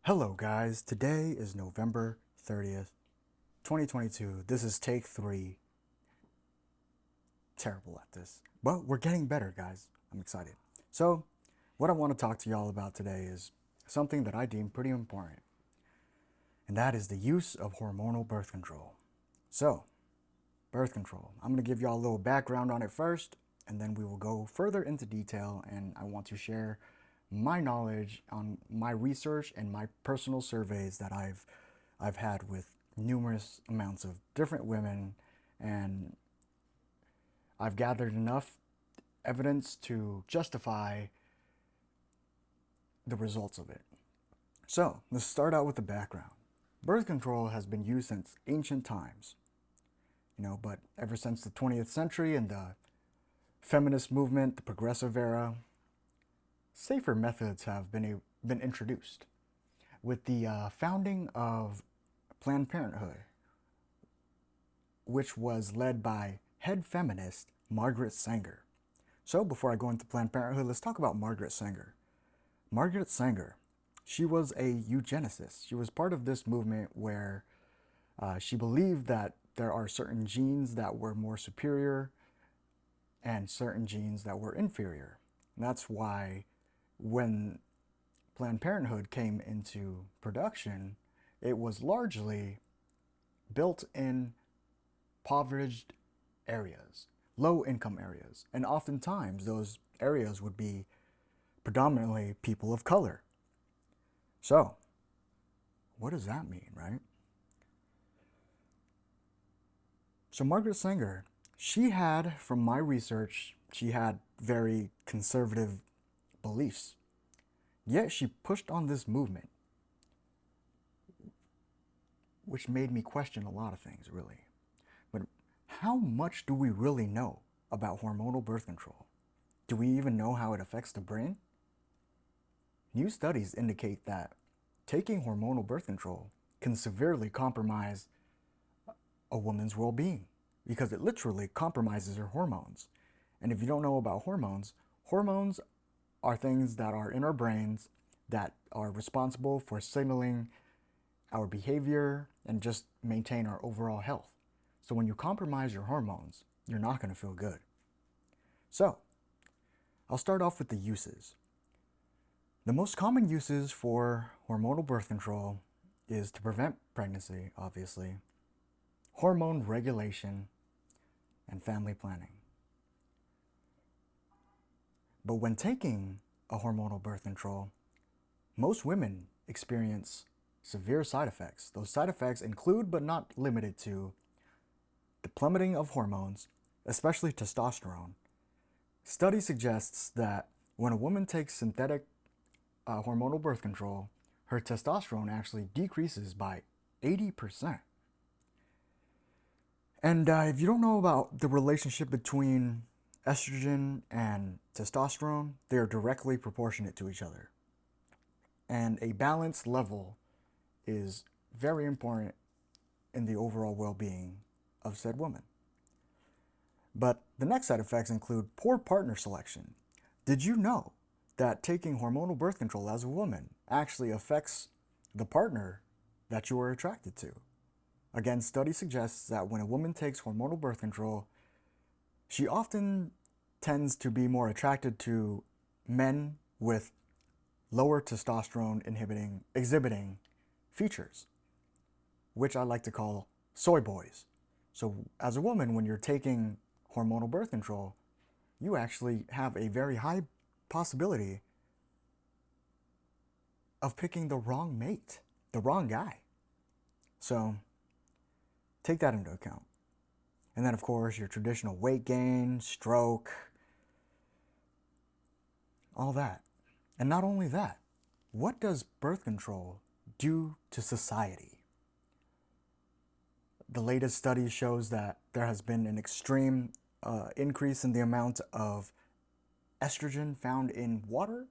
Hello guys, today is November 30th, 2022. This is take 3. Terrible at this, but we're getting better guys. I'm excited. So, what I want to talk to y'all about today is something that I deem pretty important, and that is the use of hormonal birth control. So, birth control. I'm going to give y'all a little background on it first, and then we will go further into detail, and I want to share my knowledge on my research and my personal surveys that I've had with numerous amounts of different women, and I've gathered enough evidence to justify the results of it. So, let's start out with the background. Birth control has been used since ancient times, but ever since the 20th century and the feminist movement, the progressive era, safer methods have been introduced. With the founding of Planned Parenthood, which was led by head feminist Margaret Sanger. So before I go into Planned Parenthood, let's talk about Margaret Sanger. Margaret Sanger, she was a eugenicist. She was part of this movement where she believed that there are certain genes that were more superior and certain genes that were inferior. And that's why when Planned Parenthood came into production, it was largely built in impoverished areas, low income areas, and oftentimes those areas would be predominantly people of color. So, what does that mean, right? So, Margaret Sanger, she had, from my research, she had very conservative beliefs. Yet she pushed on this movement, which made me question a lot of things, really. But how much do we really know about hormonal birth control? Do we even know how it affects the brain? New studies indicate that taking hormonal birth control can severely compromise a woman's well being because it literally compromises her hormones. And if you don't know about hormones, hormones are things that are in our brains that are responsible for signaling our behavior and just maintain our overall health. So when you compromise your hormones, you're not going to feel good. So, I'll start off with the uses. The most common uses for hormonal birth control is to prevent pregnancy, obviously, hormone regulation, and family planning. But when taking a hormonal birth control, most women experience severe side effects. Those side effects include, but not limited to, the plummeting of hormones, especially testosterone. Study suggests that when a woman takes synthetic hormonal birth control, her testosterone actually decreases by 80%. And if you don't know about the relationship between estrogen and testosterone, they are directly proportionate to each other. And a balanced level is very important in the overall well being of said woman. But the next side effects include poor partner selection. Did you know that taking hormonal birth control as a woman actually affects the partner that you are attracted to? Again, study suggests that when a woman takes hormonal birth control, she often tends to be more attracted to men with lower testosterone exhibiting features, which I like to call soy boys. So as a woman, when you're taking hormonal birth control, you actually have a very high possibility of picking the wrong mate, the wrong guy. So take that into account. And then, of course, your traditional weight gain, stroke, all that. And not only that, what does birth control do to society? The latest study shows that there has been an extreme increase in the amount of estrogen found in water.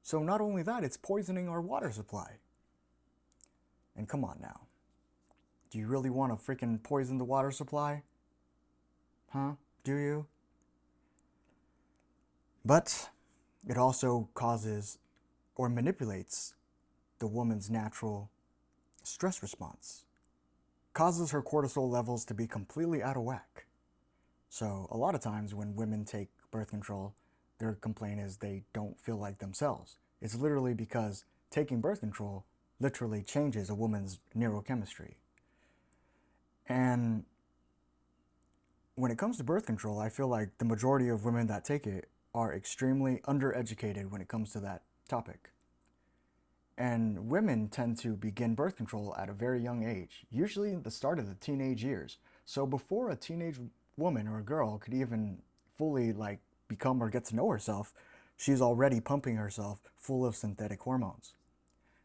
So not only that, it's poisoning our water supply. And come on now. Do you really want to freaking poison the water supply? Huh? Do you? But it also causes or manipulates the woman's natural stress response, causes her cortisol levels to be completely out of whack. So a lot of times when women take birth control, their complaint is they don't feel like themselves. It's literally because taking birth control literally changes a woman's neurochemistry. And when it comes to birth control, I feel like the majority of women that take it are extremely undereducated when it comes to that topic. And women tend to begin birth control at a very young age, usually at the start of the teenage years. So before a teenage woman or a girl could even fully become or get to know herself, she's already pumping herself full of synthetic hormones.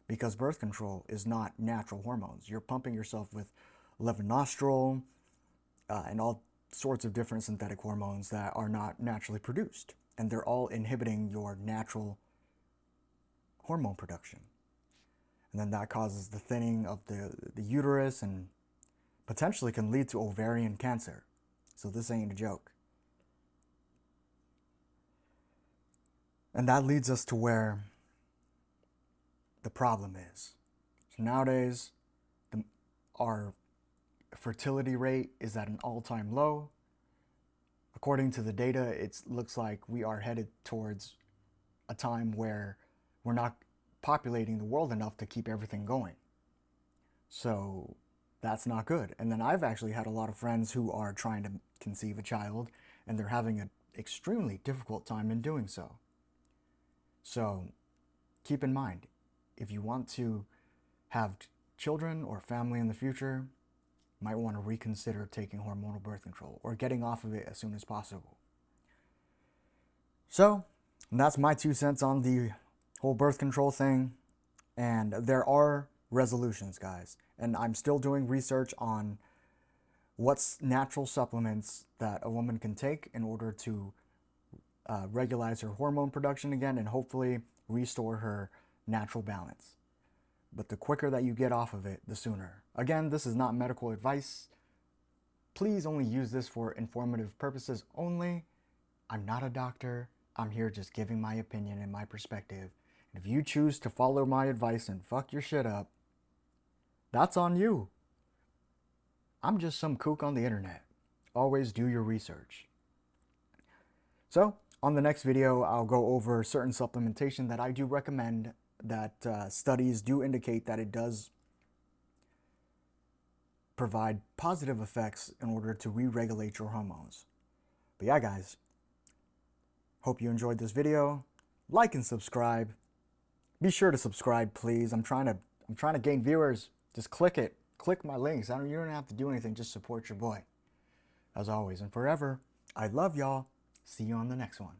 Because birth control is not natural hormones. You're pumping yourself with levonorgestrel and all sorts of different synthetic hormones that are not naturally produced. And they're all inhibiting your natural hormone production. And then that causes the thinning of the uterus and potentially can lead to ovarian cancer. So this ain't a joke. And that leads us to where the problem is. So nowadays, our fertility rate is at an all-time low. According to the data, it looks like we are headed towards a time where we're not populating the world enough to keep everything going. So that's not good. And then I've actually had a lot of friends who are trying to conceive a child, and they're having an extremely difficult time in doing so. So keep in mind, if you want to have children or family in the future, you might want to reconsider taking hormonal birth control or getting off of it as soon as possible. So that's my 2 cents on the whole birth control thing. And there are resolutions, guys. And I'm still doing research on what's natural supplements that a woman can take in order to regulate her hormone production again and hopefully restore her natural balance. But the quicker that you get off of it, the sooner. Again, this is not medical advice. Please only use this for informative purposes only. I'm not a doctor. I'm here just giving my opinion and my perspective. And if you choose to follow my advice and fuck your shit up, that's on you. I'm just some kook on the internet. Always do your research. So, on the next video, I'll go over certain supplementation that I do recommend that studies do indicate that it does provide positive effects in order to re-regulate your hormones. But yeah, guys, hope you enjoyed this video. Like and subscribe. Be sure to subscribe, please. I'm trying to gain viewers. Just click it. Click my links. You don't have to do anything. Just support your boy. As always and forever, I love y'all. See you on the next one.